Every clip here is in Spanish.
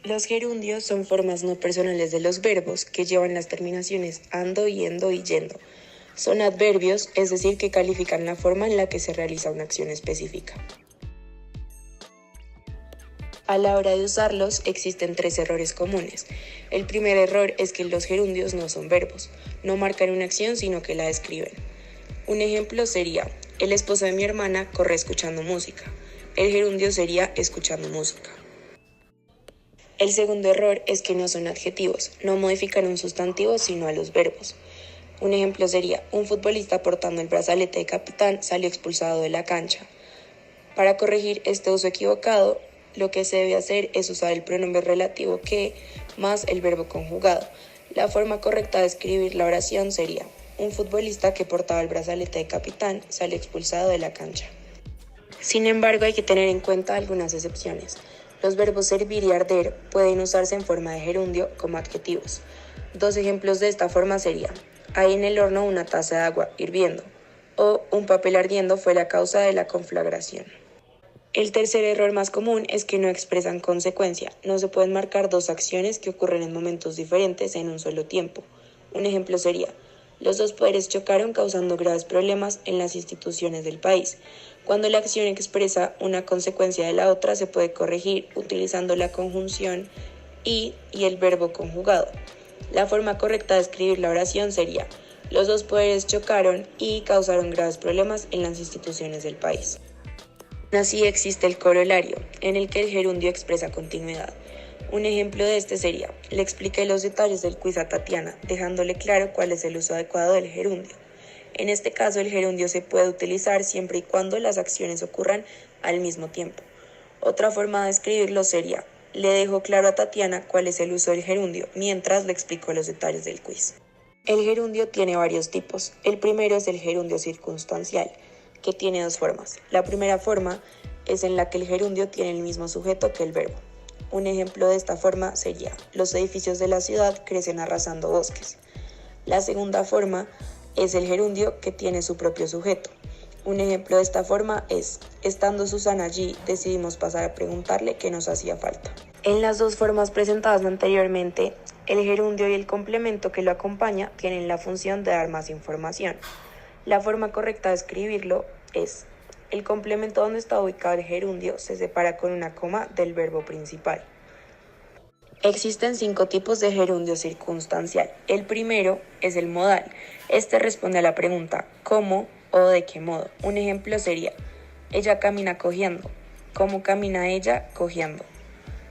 Los gerundios son formas no personales de los verbos que llevan las terminaciones ando, yendo y yendo. Son adverbios, es decir, que califican la forma en la que se realiza una acción específica. A la hora de usarlos existen tres errores comunes. El primer error es que los gerundios no son verbos, no marcan una acción sino que la describen. Un ejemplo sería, el esposo de mi hermana corre escuchando música. El gerundio sería escuchando música. El segundo error es que no son adjetivos, no modifican un sustantivo sino a los verbos. Un ejemplo sería, un futbolista portando el brazalete de capitán salió expulsado de la cancha. Para corregir este uso equivocado, lo que se debe hacer es usar el pronombre relativo que más el verbo conjugado. La forma correcta de escribir la oración sería, un futbolista que portaba el brazalete de capitán salió expulsado de la cancha. Sin embargo, hay que tener en cuenta algunas excepciones. Los verbos servir y arder pueden usarse en forma de gerundio como adjetivos. Dos ejemplos de esta forma serían, hay en el horno una taza de agua hirviendo, o un papel ardiendo fue la causa de la conflagración. El tercer error más común es que no expresan consecuencia. No se pueden marcar dos acciones que ocurren en momentos diferentes en un solo tiempo. Un ejemplo sería, los dos poderes chocaron causando graves problemas en las instituciones del país. Cuando la acción expresa una consecuencia de la otra, se puede corregir utilizando la conjunción y el verbo conjugado. La forma correcta de escribir la oración sería, los dos poderes chocaron y causaron graves problemas en las instituciones del país. Así existe el corolario, en el que el gerundio expresa continuidad. Un ejemplo de este sería, le expliqué los detalles del quiz a Tatiana, dejándole claro cuál es el uso adecuado del gerundio. En este caso, el gerundio se puede utilizar siempre y cuando las acciones ocurran al mismo tiempo. Otra forma de escribirlo sería, le dejo claro a Tatiana cuál es el uso del gerundio, mientras le explico los detalles del quiz. El gerundio tiene varios tipos. El primero es el gerundio circunstancial, que tiene dos formas. La primera forma es en la que el gerundio tiene el mismo sujeto que el verbo. Un ejemplo de esta forma sería, los edificios de la ciudad crecen arrasando bosques. La segunda forma es el gerundio que tiene su propio sujeto. Un ejemplo de esta forma es, estando Susana allí, decidimos pasar a preguntarle qué nos hacía falta. En las dos formas presentadas anteriormente, el gerundio y el complemento que lo acompaña tienen la función de dar más información. La forma correcta de escribirlo es, el complemento donde está ubicado el gerundio se separa con una coma del verbo principal. Existen 5 tipos de gerundio circunstancial. El primero es el modal. Este responde a la pregunta ¿cómo o de qué modo? Un ejemplo sería, ella camina cojeando. ¿Cómo camina ella cojeando?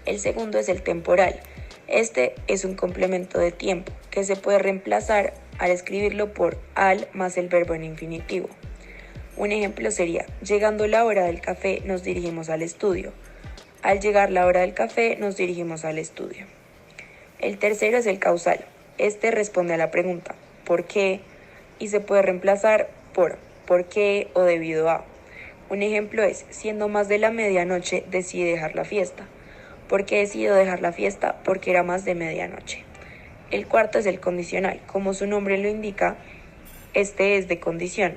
El segundo es el temporal. Este es un complemento de tiempo que se puede reemplazar al escribirlo por al más el verbo en infinitivo. Un ejemplo sería, llegando la hora del café nos dirigimos al estudio. Al llegar la hora del café nos dirigimos al estudio. El tercero es el causal. Este responde a la pregunta ¿por qué? Y se puede reemplazar por ¿por qué o debido a? Un ejemplo es, siendo más de la medianoche decidí dejar la fiesta. ¿Por qué decidió dejar la fiesta? Porque era más de medianoche. El cuarto es el condicional. Como su nombre lo indica, este es de condición.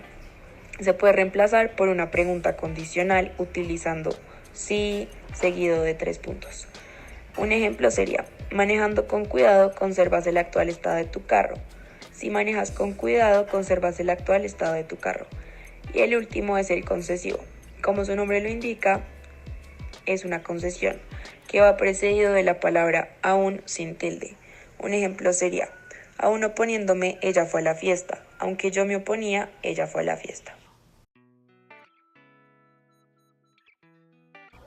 Se puede reemplazar por una pregunta condicional utilizando sí seguido de 3 puntos. Un ejemplo sería, manejando con cuidado conservas el actual estado de tu carro. Si manejas con cuidado conservas el actual estado de tu carro. Y el último es el concesivo. Como su nombre lo indica, es una concesión que va precedido de la palabra aún sin tilde. Un ejemplo sería, aún oponiéndome, ella fue a la fiesta. Aunque yo me oponía, ella fue a la fiesta.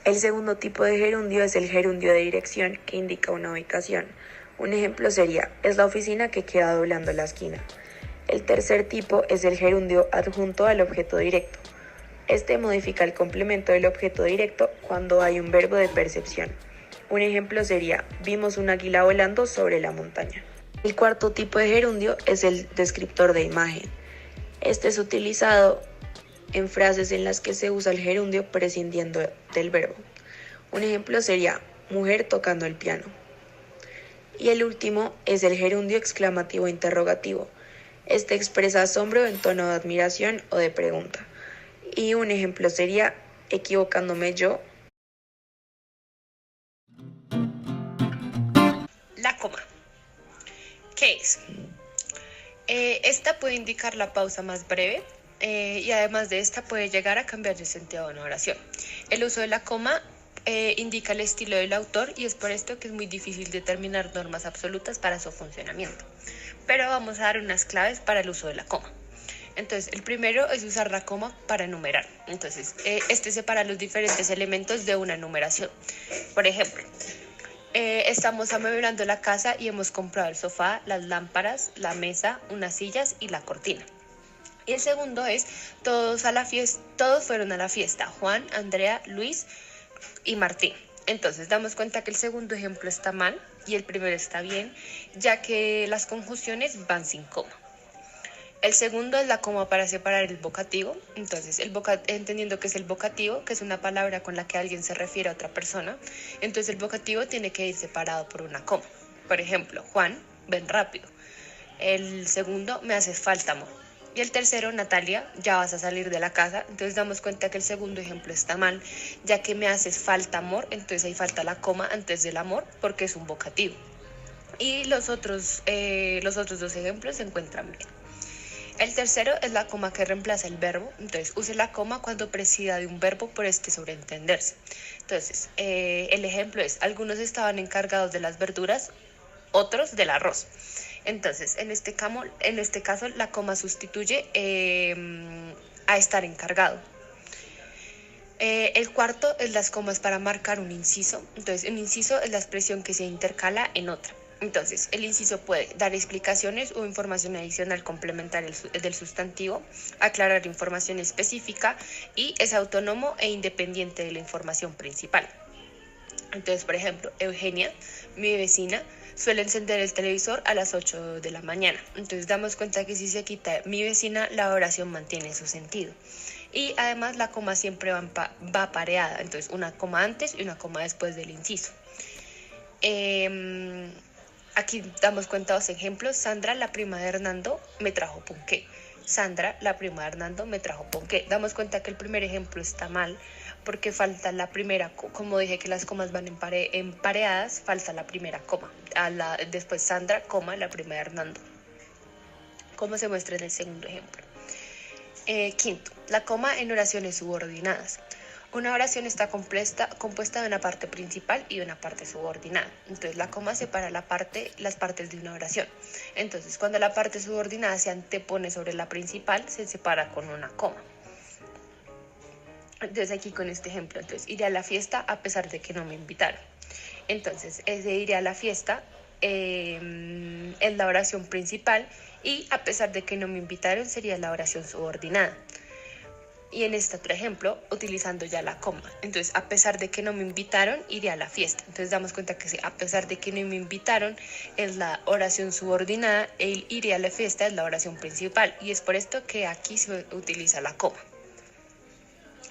El segundo tipo de gerundio es el gerundio de dirección que indica una ubicación. Un ejemplo sería, es la oficina que queda doblando la esquina. El tercer tipo es el gerundio adjunto al objeto directo. Este modifica el complemento del objeto directo cuando hay un verbo de percepción. Un ejemplo sería, vimos un águila volando sobre la montaña. El cuarto tipo de gerundio es el descriptor de imagen. Este es utilizado en frases en las que se usa el gerundio prescindiendo del verbo. Un ejemplo sería, mujer tocando el piano. Y el último es el gerundio exclamativo interrogativo. Este expresa asombro en tono de admiración o de pregunta. Y un ejemplo sería, equivocándome yo, ¿Qué es? Esta puede indicar la pausa más breve y además de esta puede llegar a cambiar el sentido de una oración. El uso de la coma indica el estilo del autor y es por esto que es muy difícil determinar normas absolutas para su funcionamiento. Pero vamos a dar unas claves para el uso de la coma. Entonces, el primero es usar la coma para enumerar. Entonces, este separa los diferentes elementos de una enumeración. Por ejemplo, estamos amueblando la casa y hemos comprado el sofá, las lámparas, la mesa, unas sillas y la cortina. Y el segundo es todos fueron a la fiesta, Juan, Andrea, Luis y Martín. Entonces damos cuenta que el segundo ejemplo está mal y el primero está bien, ya que las conjunciones van sin coma. El segundo es la coma para separar el vocativo. Entonces, entendiendo que es el vocativo, que es una palabra con la que alguien se refiere a otra persona, entonces el vocativo tiene que ir separado por una coma. Por ejemplo, Juan, ven rápido. El segundo, me hace falta amor. Y el tercero, Natalia, ya vas a salir de la casa. Entonces damos cuenta que el segundo ejemplo está mal, ya que me haces falta amor, entonces ahí falta la coma antes del amor porque es un vocativo. Y los otros dos ejemplos se encuentran bien. El tercero es la coma que reemplaza el verbo. Entonces use la coma cuando prescida de un verbo por sobreentenderse. Entonces el ejemplo es: algunos estaban encargados de las verduras, otros del arroz. Entonces, en este caso, la coma sustituye a estar encargado. El cuarto es las comas para marcar un inciso. Entonces, un inciso es la expresión que se intercala en otra. Entonces, el inciso puede dar explicaciones o información adicional complementaria del sustantivo, aclarar información específica y es autónomo e independiente de la información principal. Entonces, por ejemplo, Eugenia, mi vecina, suele encender el televisor a las 8 de la mañana. Entonces damos cuenta que si se quita mi vecina, la oración mantiene su sentido. Y además la coma siempre va pareada. Entonces una coma antes y una coma después del inciso. Aquí damos cuenta de dos ejemplos. Sandra, la prima de Hernando, me trajo ponqué. Sandra, la prima de Hernando, me trajo ponqué. Damos cuenta que el primer ejemplo está mal porque falta la primera, como dije que las comas van empareadas, falta la primera coma. Después Sandra, coma, la prima de Hernando. Como se muestra en el segundo ejemplo. Quinto, la coma en oraciones subordinadas. Una oración está compuesta de una parte principal y una parte subordinada. Entonces la coma separa las partes de una oración. Entonces cuando la parte subordinada se antepone sobre la principal, se separa con una coma. Entonces aquí con este ejemplo, iré a la fiesta a pesar de que no me invitaron. Entonces ese iré a la fiesta es la oración principal y a pesar de que no me invitaron sería la oración subordinada. Y en este otro ejemplo, utilizando ya la coma. Entonces, a pesar de que no me invitaron, iré a la fiesta. Entonces, damos cuenta que sí, a pesar de que no me invitaron, es la oración subordinada, el iré a la fiesta es la oración principal. Y es por esto que aquí se utiliza la coma.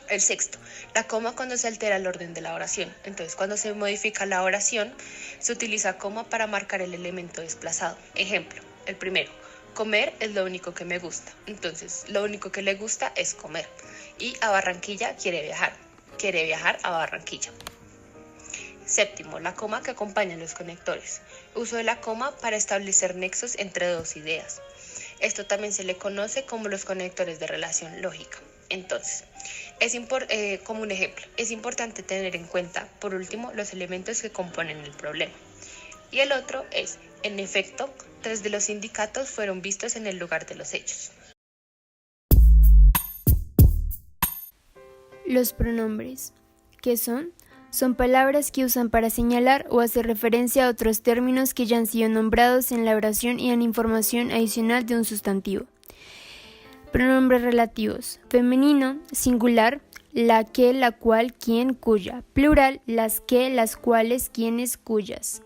El sexto, la coma cuando se altera el orden de la oración. Entonces, cuando se modifica la oración, se utiliza coma para marcar el elemento desplazado. Ejemplo, el primero. Comer es lo único que me gusta. Entonces, lo único que le gusta es comer. Y a Barranquilla quiere viajar. Quiere viajar a Barranquilla. Séptimo, la coma que acompaña los conectores. Uso de la coma para establecer nexos entre dos ideas. Esto también se le conoce como los conectores de relación lógica. Entonces, como un ejemplo, es importante tener en cuenta, por último, los elementos que componen el problema. Y el otro es, en efecto, 3 de los sindicatos fueron vistos en el lugar de los hechos. Los pronombres, ¿qué son? Son palabras que usan para señalar o hacer referencia a otros términos que ya han sido nombrados en la oración y dan información adicional de un sustantivo. Pronombres relativos, femenino, singular, la que, la cual, quien, cuya, plural, las que, las cuales, quienes, cuyas.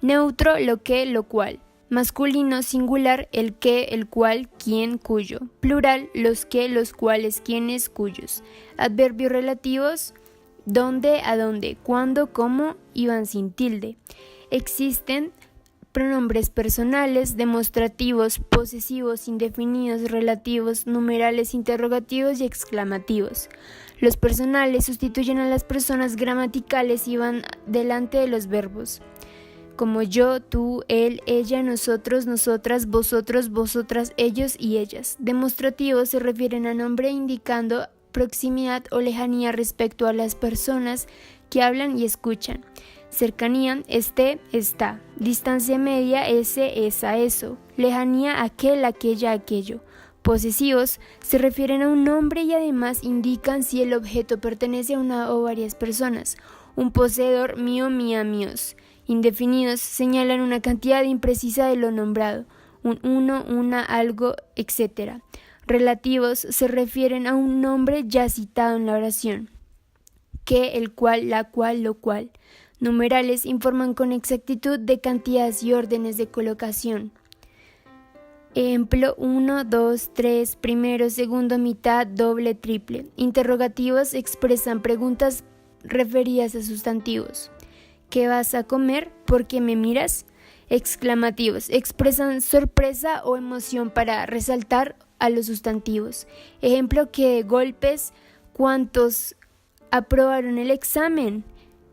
Neutro, lo que, lo cual. Masculino, singular, el que, el cual, quien, cuyo. Plural, los que, los cuales, quienes, cuyos. Adverbios relativos, dónde, a dónde, cuándo, cómo y van sin tilde. Existen pronombres personales, demostrativos, posesivos, indefinidos, relativos, numerales, interrogativos y exclamativos. Los personales sustituyen a las personas gramaticales y van delante de los verbos. como yo, tú, él, ella, nosotros, nosotras, vosotros, vosotras, ellos y ellas. Demostrativos se refieren a nombre indicando proximidad o lejanía respecto a las personas que hablan y escuchan. Cercanía, este, está. Distancia media, ese, esa, eso. Lejanía, aquel, aquella, aquello. Posesivos se refieren a un nombre y además indican si el objeto pertenece a una o varias personas. Un poseedor, mío, mía, míos. Indefinidos señalan una cantidad imprecisa de lo nombrado. Un uno, una, algo, etc. Relativos se refieren a un nombre ya citado en la oración. Que, el cual, la cual, lo cual. Numerales informan con exactitud de cantidades y órdenes de colocación. Ejemplo 1, 2, 3, primero, segundo, mitad, doble, triple. Interrogativos expresan preguntas referidas a sustantivos. ¿Qué vas a comer? ¿Por qué me miras? Exclamativos expresan sorpresa o emoción para resaltar a los sustantivos. Ejemplo, ¿qué golpes? ¿Cuántos aprobaron el examen?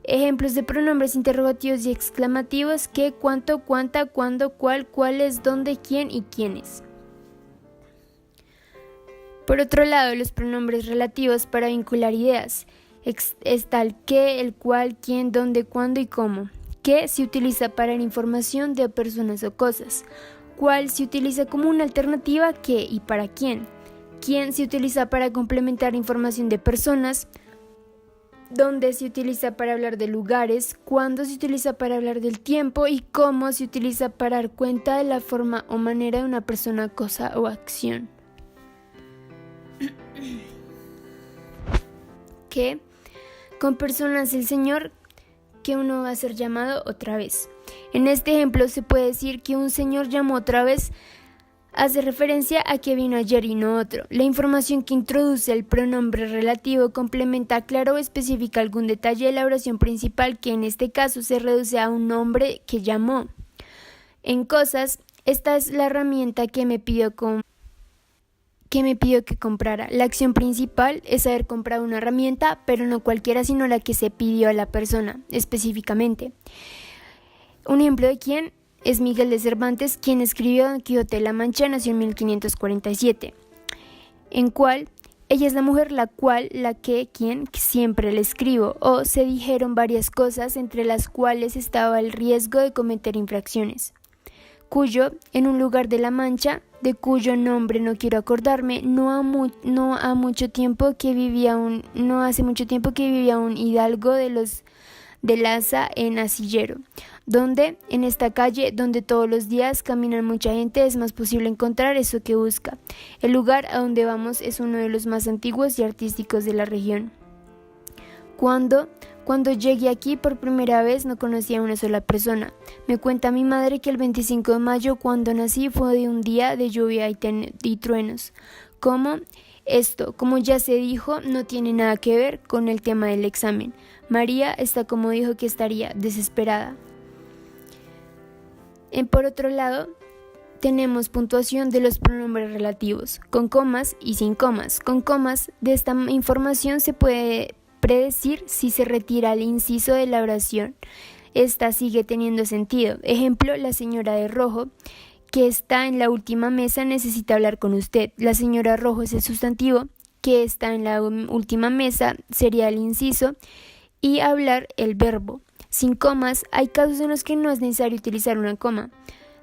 Ejemplos de pronombres interrogativos y exclamativos: qué, cuánto, cuánta, cuándo, cuál, cuáles, dónde, quién y quiénes. Por otro lado, los pronombres relativos para vincular ideas. Está el qué, el cuál, quién, dónde, cuándo y cómo. Qué se utiliza para la información de personas o cosas. Cuál se utiliza como una alternativa a qué y para quién. Quién se utiliza para complementar información de personas. Dónde se utiliza para hablar de lugares, cuándo se utiliza para hablar del tiempo y cómo se utiliza para dar cuenta de la forma o manera de una persona, cosa o acción. ¿Qué? Con personas el Señor, que uno va a ser llamado otra vez. En este ejemplo se puede decir que un señor llamó otra vez. Hace referencia a que vino ayer y no otro. La información que introduce el pronombre relativo complementa, aclara o especifica algún detalle de la oración principal, que en este caso se reduce a un nombre que llamó. En cosas, esta es la herramienta que me pidió que comprara. La acción principal es haber comprado una herramienta, pero no cualquiera, sino la que se pidió a la persona específicamente. Un ejemplo de quién es Miguel de Cervantes, quien escribió Don Quijote de la Mancha, nació en 1547, en cual ella es la mujer, la cual, la que, quien, siempre le escribo, o se dijeron varias cosas entre las cuales estaba el riesgo de cometer infracciones. Cuyo, en un lugar de la Mancha, de cuyo nombre no quiero acordarme, no hace mucho tiempo que vivía un hidalgo de los de Laza en Asillero, donde en esta calle donde todos los días caminan mucha gente es más posible encontrar eso que busca. El lugar a donde vamos es uno de los más antiguos y artísticos de la región. Cuando llegué aquí por primera vez no conocía a una sola persona. Me cuenta mi madre que el 25 de mayo, cuando nací, fue de un día de lluvia y truenos. Como ya se dijo, no tiene nada que ver con el tema del examen. María está como dijo que estaría, desesperada. Por otro lado, tenemos puntuación de los pronombres relativos, con comas y sin comas. Con comas, de esta información se puede predecir si se retira el inciso de la oración. Esta sigue teniendo sentido. Ejemplo, la señora de rojo, que está en la última mesa, necesita hablar con usted. La señora rojo es el sustantivo, que está en la última mesa sería el inciso y hablar el verbo. Sin comas, hay casos en los que no es necesario utilizar una coma.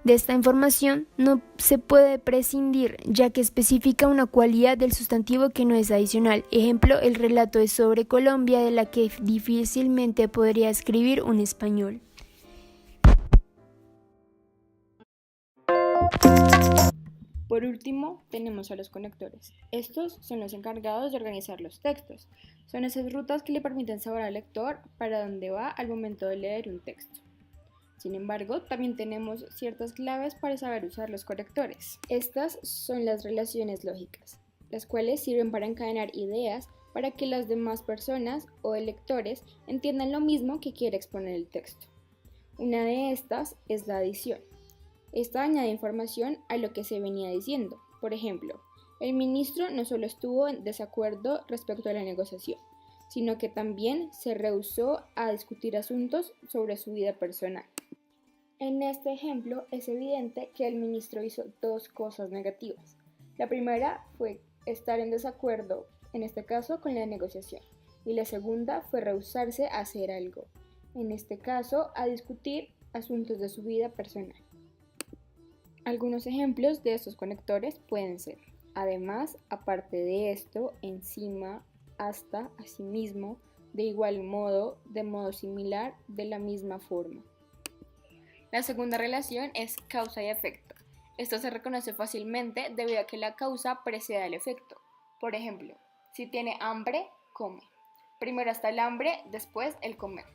De esta información no se puede prescindir, ya que especifica una cualidad del sustantivo que no es adicional. Ejemplo, el relato es sobre Colombia, de la que difícilmente podría escribir un español. Por último, tenemos a los conectores. Estos son los encargados de organizar los textos. Son esas rutas que le permiten saber al lector para dónde va al momento de leer un texto. Sin embargo, también tenemos ciertas claves para saber usar los conectores. Estas son las relaciones lógicas, las cuales sirven para encadenar ideas para que las demás personas o lectores entiendan lo mismo que quiere exponer el texto. Una de estas es la adición. Esta añade información a lo que se venía diciendo. Por ejemplo, el ministro no solo estuvo en desacuerdo respecto a la negociación, sino que también se rehusó a discutir asuntos sobre su vida personal. En este ejemplo es evidente que el ministro hizo dos cosas negativas. La primera fue estar en desacuerdo, en este caso, con la negociación, y la segunda fue rehusarse a hacer algo, en este caso, a discutir asuntos de su vida personal. Algunos ejemplos de estos conectores pueden ser: además, aparte de esto, encima, hasta, asimismo, de igual modo, de modo similar, de la misma forma. La segunda relación es causa y efecto. Esto se reconoce fácilmente debido a que la causa precede al efecto. Por ejemplo, si tiene hambre, come. Primero está el hambre, después el comer.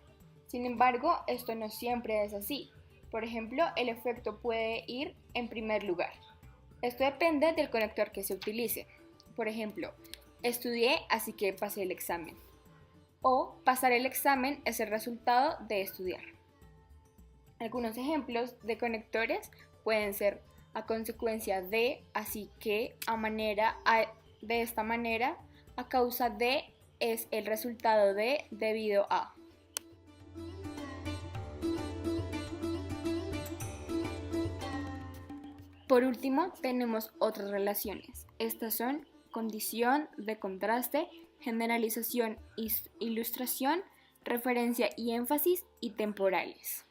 Sin embargo, esto no siempre es así. Por ejemplo, el efecto puede ir en primer lugar. Esto depende del conector que se utilice. Por ejemplo, estudié, así que pasé el examen. O pasar el examen es el resultado de estudiar. Algunos ejemplos de conectores pueden ser a consecuencia de, así que, de esta manera, a causa de, es el resultado de, debido a. Por último, tenemos otras relaciones. Estas son condición, de contraste, generalización, ilustración, referencia y énfasis, y temporales.